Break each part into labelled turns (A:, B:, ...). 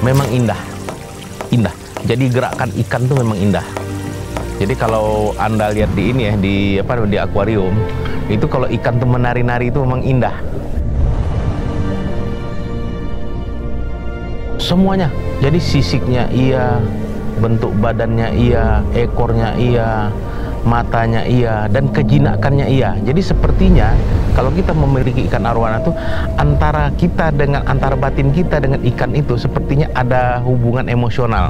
A: memang indah. Indah. Jadi gerakan ikan tuh memang indah. Jadi kalau Anda lihat di ini ya, di akuarium, itu kalau ikan tuh menari-nari itu memang indah. Semuanya. Jadi sisiknya iya, bentuk badannya iya, ekornya iya, matanya iya, dan kejinakannya iya. Jadi sepertinya kalau kita memiliki ikan arwana tuh antara batin kita dengan ikan itu sepertinya ada hubungan emosional.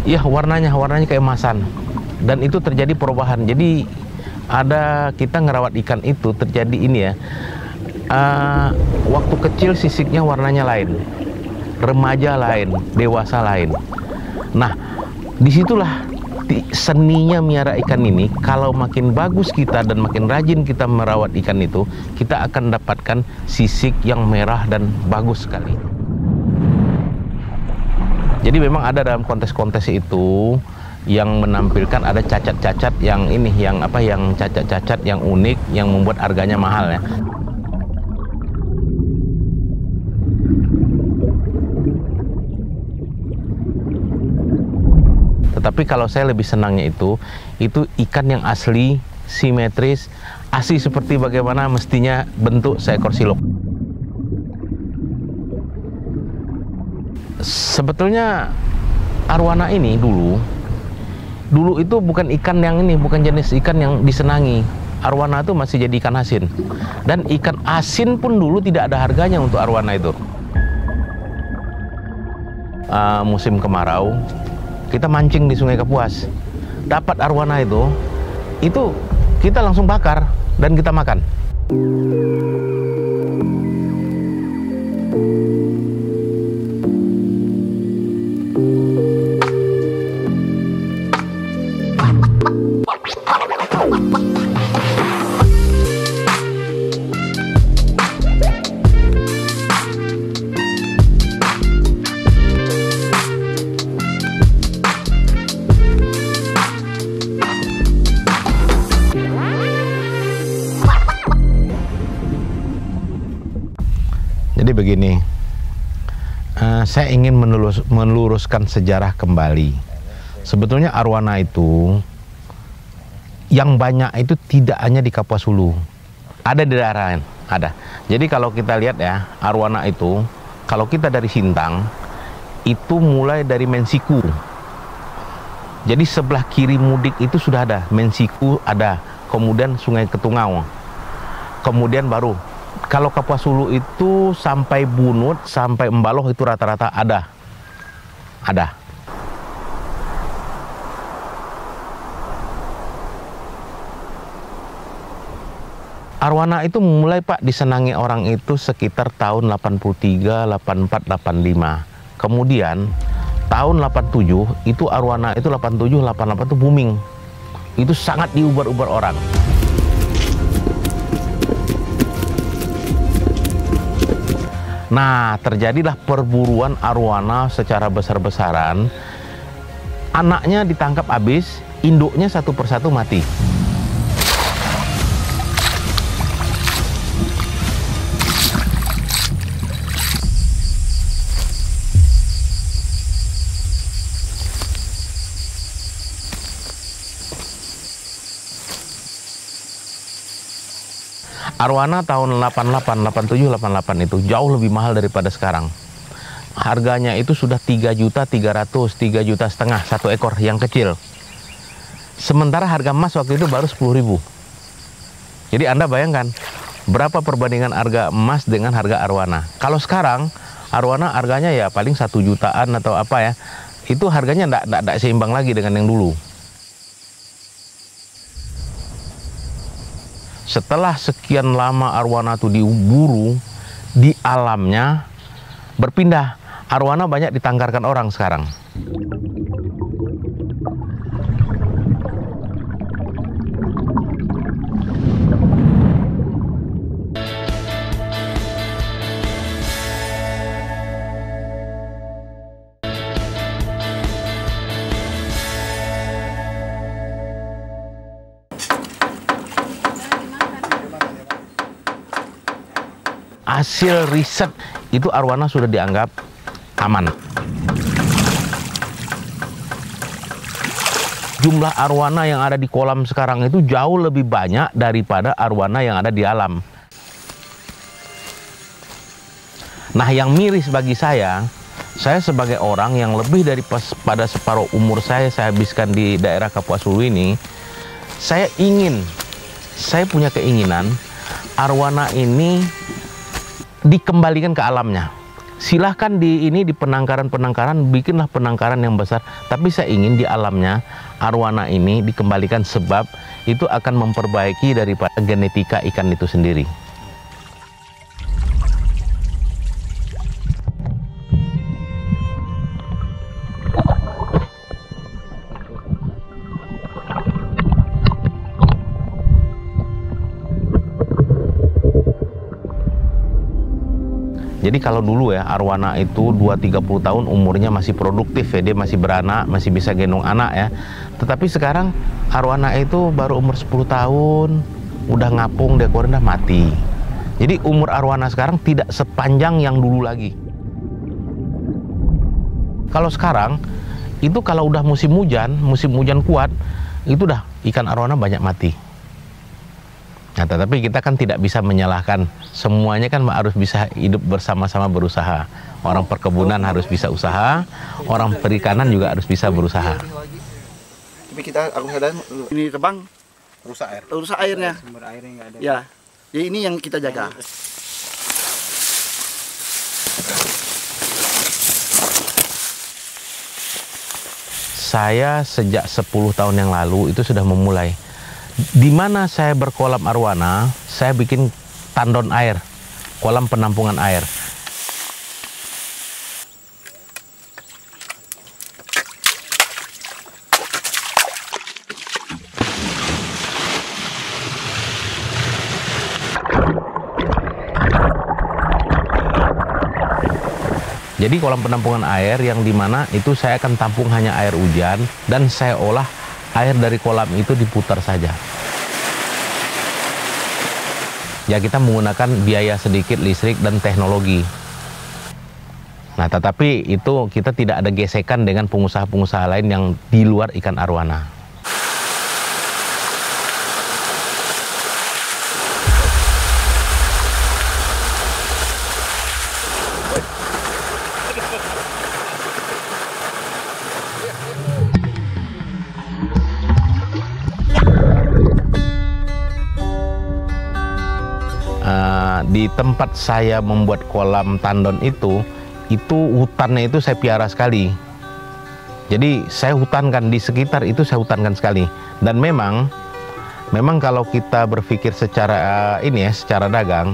A: Iya, warnanya keemasan, dan itu terjadi perubahan. Jadi kita ngerawat ikan itu terjadi ini ya, waktu kecil sisiknya warnanya lain, remaja lain, dewasa lain. Nah, disitulah seninya miara ikan ini. Kalau makin bagus kita dan makin rajin kita merawat ikan itu, kita akan dapatkan sisik yang merah dan bagus sekali. Jadi memang ada dalam kontes-kontes itu yang menampilkan ada cacat-cacat yang cacat-cacat yang unik yang membuat harganya mahal ya. Tetapi kalau saya lebih senangnya itu ikan yang asli, simetris, asli seperti bagaimana mestinya bentuk seekor siluk. Sebetulnya arwana ini dulu itu bukan ikan yang ini, bukan jenis ikan yang disenangi. Arwana itu masih jadi ikan asin. Dan ikan asin pun dulu tidak ada harganya untuk arwana itu. Musim kemarau, kita mancing di Sungai Kapuas. Dapat arwana itu kita langsung bakar dan kita makan. Jadi begini, saya ingin meluruskan sejarah kembali. Sebetulnya arwana itu yang banyak itu tidak hanya di Kapuas Hulu, ada di daerah lain, ada. Jadi kalau kita lihat ya, arwana itu kalau kita dari Sintang itu mulai dari Mensiku. Jadi sebelah kiri mudik itu sudah ada Mensiku, ada, kemudian Sungai Ketungau, kemudian baru kalau Kapuas Hulu itu sampai Bunut, sampai Embaloh itu rata-rata ada. Arwana itu mulai Pak disenangi orang itu sekitar tahun 83, 84, 85. Kemudian tahun 87 itu arwana itu 87, 88 itu booming. Itu sangat diubar-ubar orang. Nah, terjadilah perburuan arwana secara besar-besaran. Anaknya ditangkap habis, induknya satu persatu mati. Arwana tahun 88, 87, 88 itu jauh lebih mahal daripada sekarang. Harganya itu sudah 3.300.000, 3,5 juta satu ekor yang kecil. Sementara harga emas waktu itu baru 10.000. Jadi Anda bayangkan berapa perbandingan harga emas dengan harga arwana. Kalau sekarang arwana harganya ya paling 1 jutaan atau apa ya. Itu harganya tidak seimbang lagi dengan yang dulu. Setelah sekian lama arwana itu diburu, di alamnya berpindah. arwana banyak ditangkarkan orang sekarang. Hasil riset itu arwana sudah dianggap aman. Jumlah arwana yang ada di kolam sekarang itu jauh lebih banyak daripada arwana yang ada di alam. Nah, yang miris bagi saya sebagai orang yang lebih dari pada separuh umur saya habiskan di daerah Kapuas Hulu ini, saya punya keinginan arwana ini dikembalikan ke alamnya. Silahkan di penangkaran bikinlah penangkaran yang besar, tapi saya ingin di alamnya arwana ini dikembalikan, sebab itu akan memperbaiki daripada genetika ikan itu sendiri. Jadi kalau dulu ya arwana itu 2-30 tahun umurnya masih produktif ya, dia masih beranak, masih bisa gendong anak ya. Tetapi sekarang arwana itu baru umur 10 tahun, udah ngapung, dia keluar udah mati. Jadi umur arwana sekarang tidak sepanjang yang dulu lagi. Kalau sekarang itu kalau udah musim hujan kuat, itu udah ikan arwana banyak mati. Nah, tetapi kita kan tidak bisa menyalahkan, semuanya kan harus bisa hidup bersama-sama berusaha. Orang perkebunan harus bisa usaha, orang perikanan juga harus bisa berusaha.
B: Tapi kita aku sadar ini terbang rusak airnya.
C: Sumber airnya nggak ada.
B: Ya, jadi ini yang kita jaga.
A: Saya sejak 10 tahun yang lalu itu sudah memulai. Di mana saya berkolam arwana, saya bikin tandon air, kolam penampungan air. Jadi kolam penampungan air yang dimana itu saya akan tampung hanya air hujan, dan saya olah air dari kolam itu diputar saja. Ya, kita menggunakan biaya sedikit listrik dan teknologi. Nah, tetapi itu kita tidak ada gesekan dengan pengusaha-pengusaha lain yang di luar ikan arwana. Di tempat saya membuat kolam tandon itu hutannya itu saya piara sekali. Jadi saya hutankan di sekitar itu, saya hutankan sekali. Dan memang kalau kita berpikir secara secara dagang,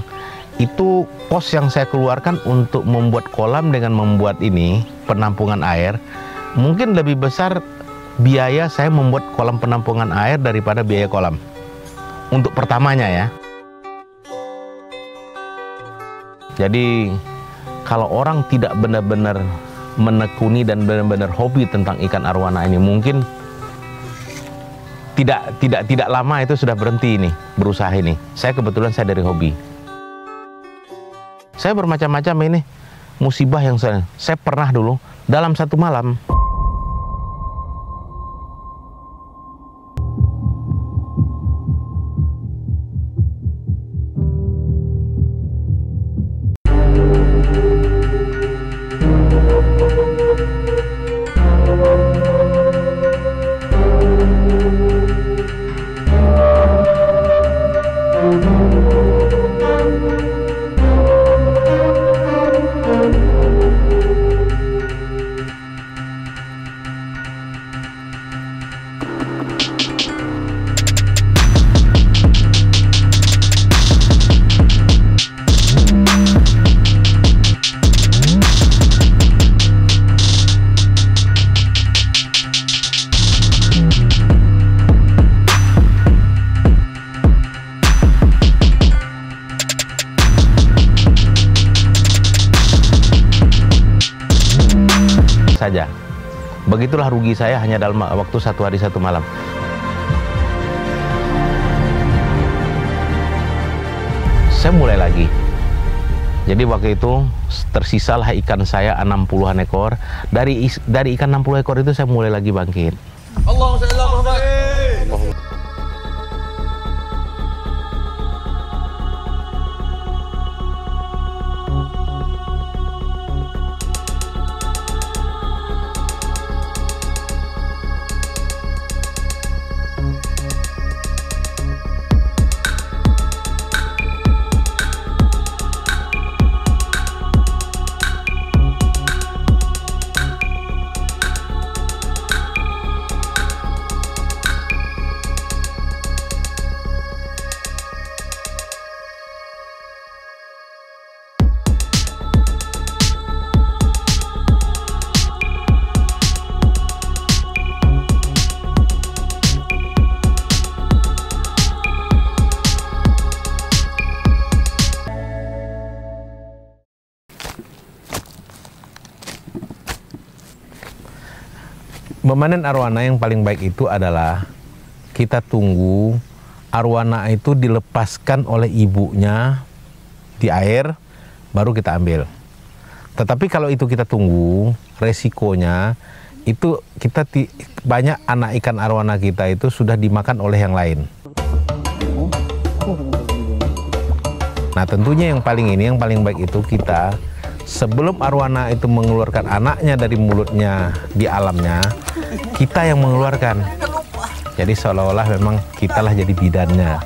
A: itu kos yang saya keluarkan untuk membuat kolam dengan membuat penampungan air, mungkin lebih besar biaya saya membuat kolam penampungan air daripada biaya kolam. Untuk pertamanya ya. Jadi kalau orang tidak benar-benar menekuni dan benar-benar hobi tentang ikan arwana ini, mungkin tidak lama itu sudah berhenti berusaha ini. Saya kebetulan saya dari hobi. Saya bermacam-macam musibah yang saya pernah dulu dalam satu malam. saja. Begitulah rugi saya hanya dalam waktu 1 hari 1 malam. Saya mulai lagi. Jadi waktu itu tersisalah ikan saya 60-an ekor. Dari ikan 60 ekor itu saya mulai lagi bangkit. Memanen arwana yang paling baik itu adalah kita tunggu arwana itu dilepaskan oleh ibunya di air, baru kita ambil. Tetapi kalau itu kita tunggu, resikonya itu kita banyak anak ikan arwana kita itu sudah dimakan oleh yang lain. Nah tentunya yang paling baik itu kita sebelum arwana itu mengeluarkan anaknya dari mulutnya di alamnya, kita yang mengeluarkan. Jadi seolah-olah memang kitalah jadi bidannya.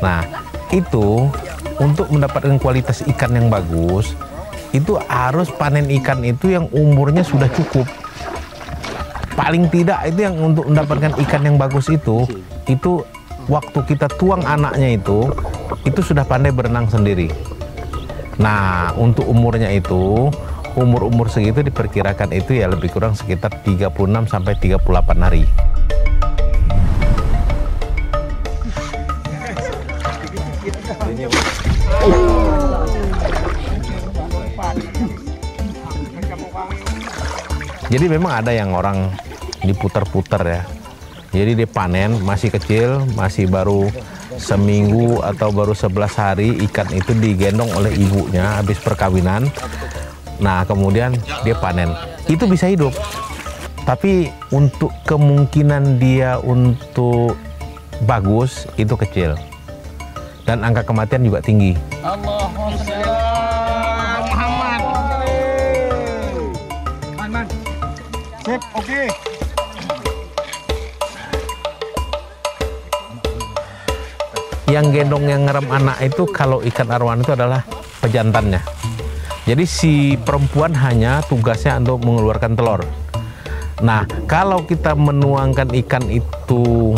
A: Nah, itu untuk mendapatkan kualitas ikan yang bagus, itu harus panen ikan itu yang umurnya sudah cukup. Paling tidak itu yang untuk mendapatkan ikan yang bagus itu waktu kita tuang anaknya itu sudah pandai berenang sendiri. Nah, untuk umurnya itu, umur segitu diperkirakan itu ya lebih kurang sekitar 36 sampai 38 hari. Jadi memang ada yang orang diputar-putar ya. Jadi dia panen masih kecil, masih baru seminggu atau baru 11 hari ikan itu digendong oleh ibunya habis perkawinan. Nah kemudian dia panen, itu bisa hidup. Tapi untuk kemungkinan dia untuk bagus itu kecil. Dan angka kematian juga tinggi.
B: Sip, oke.
A: Yang gendong yang ngerem anak itu kalau ikan arwana itu adalah pejantannya. Jadi si perempuan hanya tugasnya untuk mengeluarkan telur. Nah, kalau kita menuangkan ikan itu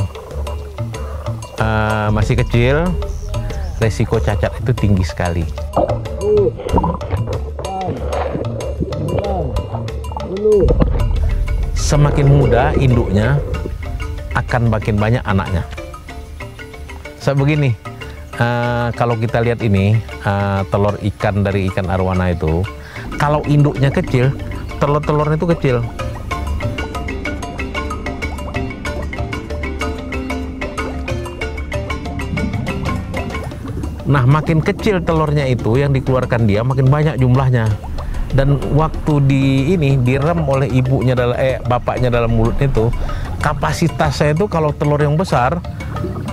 A: masih kecil, resiko cacat itu tinggi sekali. Semakin muda induknya akan makin banyak anaknya. Saya begini, kalau kita lihat ini telur ikan dari ikan arwana itu, kalau induknya kecil, telur-telurnya itu kecil. Nah, makin kecil telurnya itu yang dikeluarkan dia makin banyak jumlahnya. Dan waktu direm oleh ibunya bapaknya dalam mulutnya itu, kapasitasnya itu kalau telur yang besar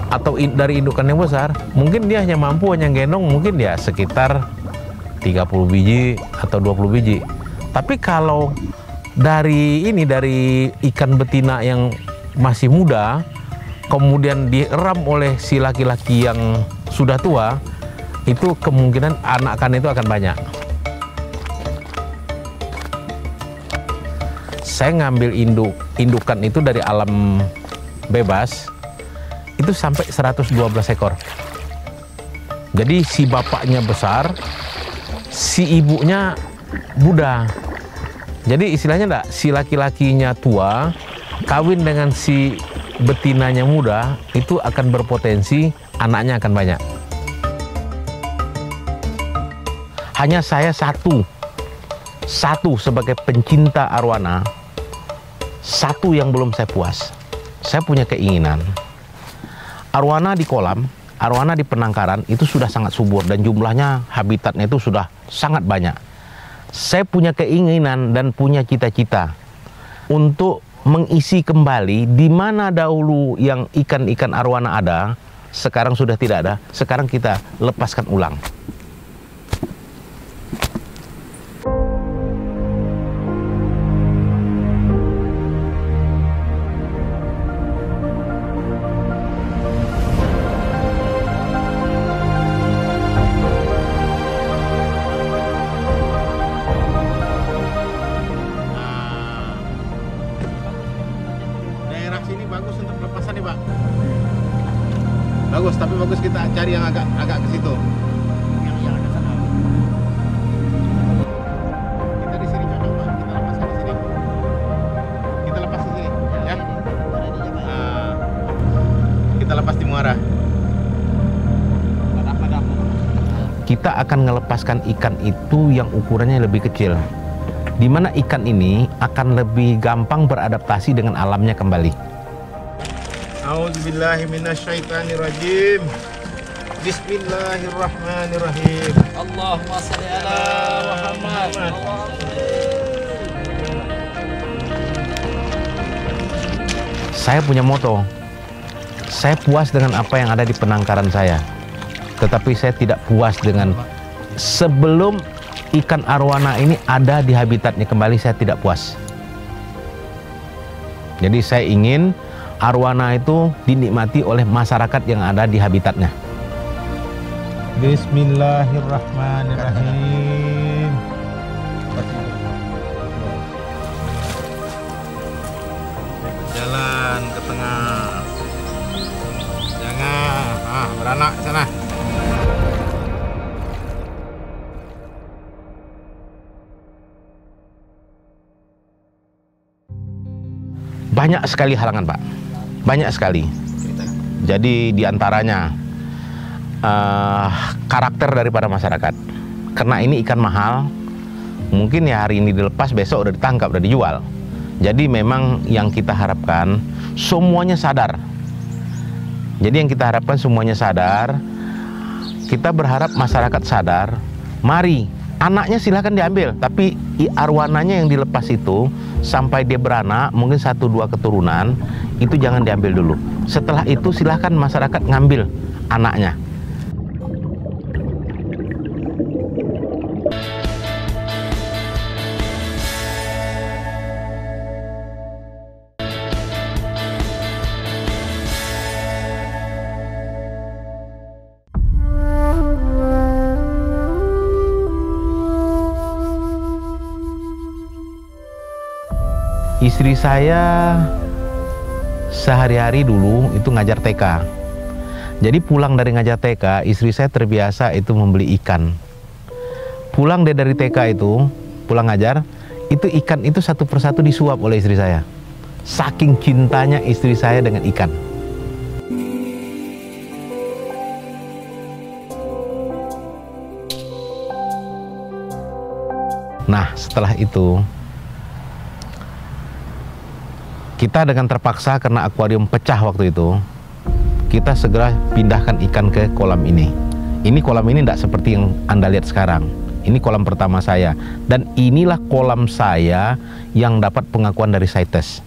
A: atau dari indukan yang besar, mungkin dia hanya mampu gendong mungkin ya sekitar 30 biji atau 20 biji. Tapi kalau dari ikan betina yang masih muda, kemudian direm oleh si laki-laki yang sudah tua, itu kemungkinan anakan itu akan banyak. Saya ngambil indukan itu dari alam bebas, itu sampai 112 ekor. Jadi si bapaknya besar, si ibunya muda. Jadi istilahnya si laki-lakinya tua, kawin dengan si betinanya muda, itu akan berpotensi anaknya akan banyak. Hanya saya Satu, sebagai pencinta arwana, satu yang belum saya puas. Saya punya keinginan arwana di kolam, arwana di penangkaran itu sudah sangat subur dan jumlahnya, habitatnya itu sudah sangat banyak. Saya punya keinginan dan punya cita-cita untuk mengisi kembali di mana dahulu yang ikan-ikan arwana ada, sekarang sudah tidak ada, sekarang kita lepaskan ulang. Sini bagus untuk pelepasan nih, Pak. Bagus, tapi bagus kita cari yang agak ke situ. Yang ada sana. Kita di sini cocok, Pak. Kita lepaskan di sini. Kita lepas di sini, ya. Kita lepas di muara. Kita akan melepaskan ikan itu yang ukurannya lebih kecil, di mana ikan ini akan lebih gampang beradaptasi dengan alamnya kembali. A'udzubillahi minasyaitonirrajim. Bismillahirrahmanirrahim.
C: Allahumma shalli ala Muhammad.
A: Saya punya moto. Saya puas dengan apa yang ada di penangkaran saya. Tetapi saya tidak puas dengan sebelum ikan arwana ini ada di habitatnya kembali, saya tidak puas. Jadi saya ingin arwana itu dinikmati oleh masyarakat yang ada di habitatnya. Bismillahirrahmanirrahim. Jalan ke tengah. Jangan, beranak sana. Banyak sekali halangan, Pak. Banyak sekali. Jadi diantaranya karakter daripada masyarakat. Karena ini ikan mahal, mungkin ya hari ini dilepas, besok udah ditangkap, udah dijual. Jadi memang yang kita harapkan semuanya sadar. Jadi yang kita harapkan semuanya sadar. Kita berharap masyarakat sadar. Mari, anaknya silahkan diambil, tapi arwananya yang dilepas itu sampai dia beranak, mungkin 1-2 keturunan, itu jangan diambil dulu. Setelah itu silahkan masyarakat ngambil anaknya. Istri saya sehari-hari dulu itu ngajar TK. Jadi pulang dari ngajar TK, istri saya terbiasa itu membeli ikan. Pulang dari TK itu, pulang ngajar, itu ikan itu satu persatu disuap oleh istri saya. Saking cintanya istri saya dengan ikan. Nah, setelah itu kita dengan terpaksa karena akuarium pecah waktu itu, kita segera pindahkan ikan ke kolam ini. Ini kolam ini tidak seperti yang Anda lihat sekarang. Ini kolam pertama saya. Dan inilah kolam saya yang dapat pengakuan dari CITES.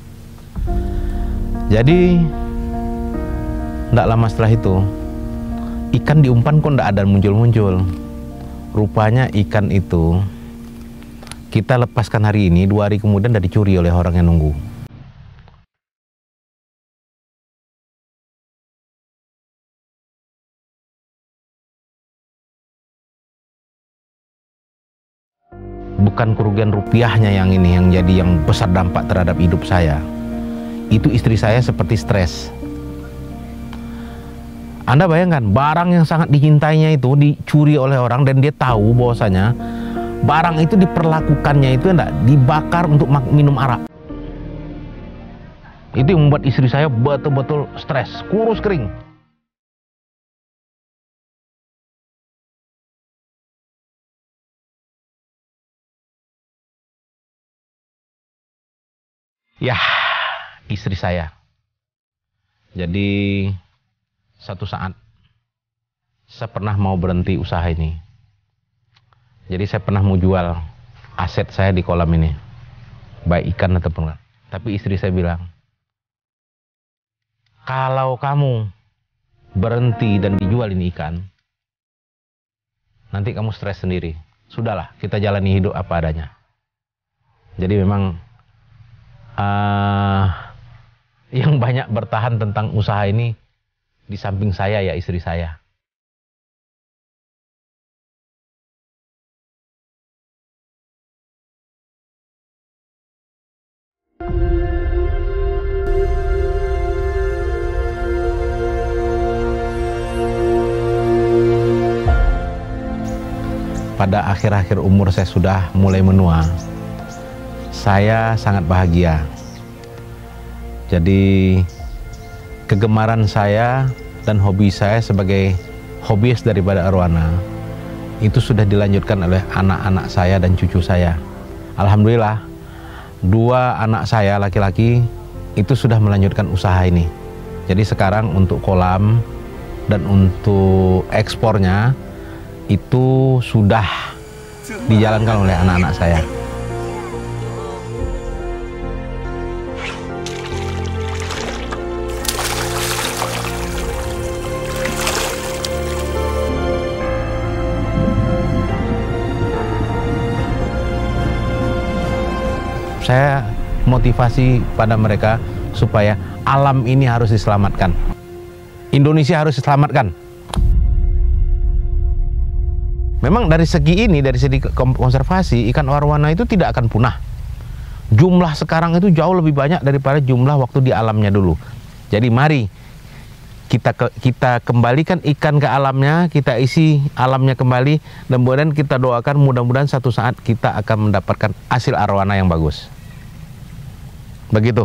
A: Jadi, tidak lama setelah itu, ikan di umpan kok tidak ada muncul-muncul. Rupanya ikan itu, kita lepaskan hari ini, 2 hari kemudian sudah dicuri oleh orang yang nunggu. Bukan kerugian rupiahnya yang ini yang jadi yang besar dampak terhadap hidup saya. Itu istri saya seperti stres. Anda bayangkan, barang yang sangat dicintainya itu dicuri oleh orang dan dia tahu bahwasanya barang itu diperlakukannya itu enggak dibakar untuk minum arak. Itu yang membuat istri saya betul-betul stres, kurus kering. Ya, istri saya. Jadi satu saat saya pernah mau berhenti usaha ini. Jadi saya pernah mau jual aset saya di kolam ini, baik ikan ataupun enggak. Tapi istri saya bilang, kalau kamu berhenti dan dijual ini ikan, nanti kamu stres sendiri. Sudahlah, kita jalani hidup apa adanya. Jadi memang yang banyak bertahan tentang usaha ini di samping saya ya istri saya. Pada akhir-akhir umur saya sudah mulai menua, saya sangat bahagia. Jadi kegemaran saya dan hobi saya sebagai hobiis daripada arwana itu sudah dilanjutkan oleh anak-anak saya dan cucu saya. Alhamdulillah, 2 anak saya laki-laki itu sudah melanjutkan usaha ini. Jadi sekarang untuk kolam dan untuk ekspornya itu sudah dijalankan oleh anak-anak saya. Saya motivasi pada mereka supaya alam ini harus diselamatkan. Indonesia harus diselamatkan. Memang dari segi ini, dari segi konservasi, ikan arowana itu tidak akan punah. Jumlah sekarang itu jauh lebih banyak daripada jumlah waktu di alamnya dulu. Jadi mari kita kembalikan ikan ke alamnya, kita isi alamnya kembali, dan kemudian kita doakan mudah-mudahan satu saat kita akan mendapatkan hasil arowana yang bagus. Begitu.